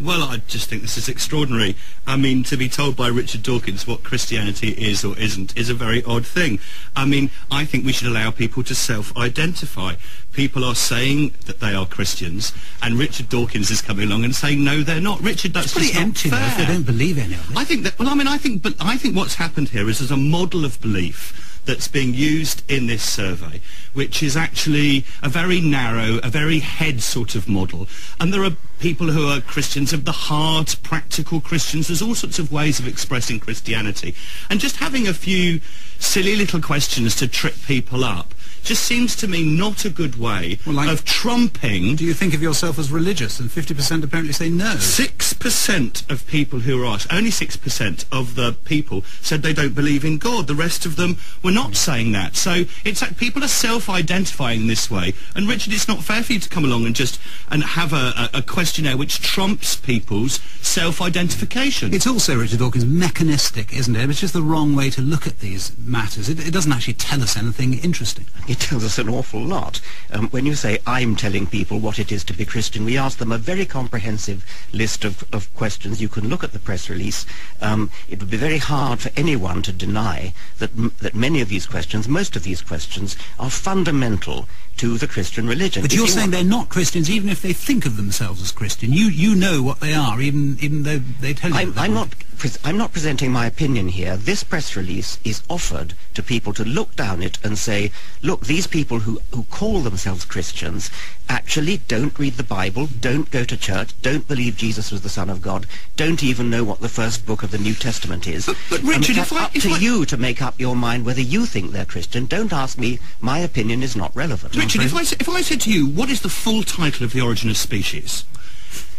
Well, I just think this is extraordinary. I mean, to be told by Richard Dawkins what Christianity is or isn't is a very odd thing. I mean, I think we should allow people to self-identify. People are saying that they are Christians, and Richard Dawkins is coming along and saying, no, they're not. Richard, that's pretty just empty, not fair. Though, if they don't believe any of it. I think that, well, I mean, I think what's happened here is there's a model of belief that's being used in this survey, which is actually a very narrow, a very head sort of model. And there are people who are Christians of the heart, practical Christians. There's all sorts of ways of expressing Christianity. And just having a few silly little questions to trip people up just seems to me not a good way of trumping... Do you think of yourself as religious? And 50% apparently say no. 6% of people who were asked, only 6% of the people said they don't believe in God. The rest of them were not saying that. So it's like people are self-identifying this way. And Richard, it's not fair for you to come along and just have a questionnaire which trumps people's self-identification. It's also, Richard Dawkins, mechanistic, isn't it? It's just the wrong way to look at these matters. It doesn't actually tell us anything interesting. It tells us an awful lot. When you say, I'm telling people what it is to be Christian, we ask them a very comprehensive list of questions. You can look at the press release. It would be very hard for anyone to deny that many of these questions, most of these questions, are fundamental to the Christian religion. But you're saying they're not Christians even if they think of themselves as Christian. You know what they are, even though they tell you I'm not presenting my opinion here. This press release is offered to people to look down it and say, look, these people who call themselves Christians actually don't read the Bible, don't go to church, don't believe Jesus was the Son of God, don't even know what the first book of the New Testament is. But Richard, it's up to you to make up your mind whether you think they're Christian. Don't ask me. My opinion is not relevant. Richard, if I said to you, what is the full title of The Origin of Species?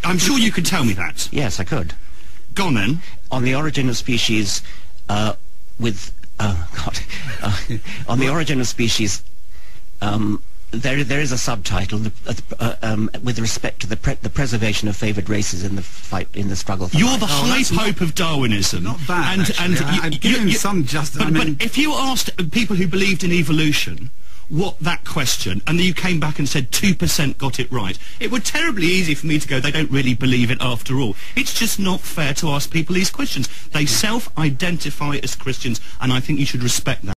I'm sure you could tell me that. Yes, I could. Go on then. On The Origin of Species, on The Origin of Species, there is a subtitle with respect to the preservation of favoured races in the fight in the struggle for You're life. the high pope of Darwinism. Not bad, and you some justice. But if you asked people who believed in evolution what that question, and you came back and said 2% got it right, it would terribly easy for me to go, they don't really believe it after all. It's just not fair to ask people these questions. They self-identify as Christians, and I think you should respect that.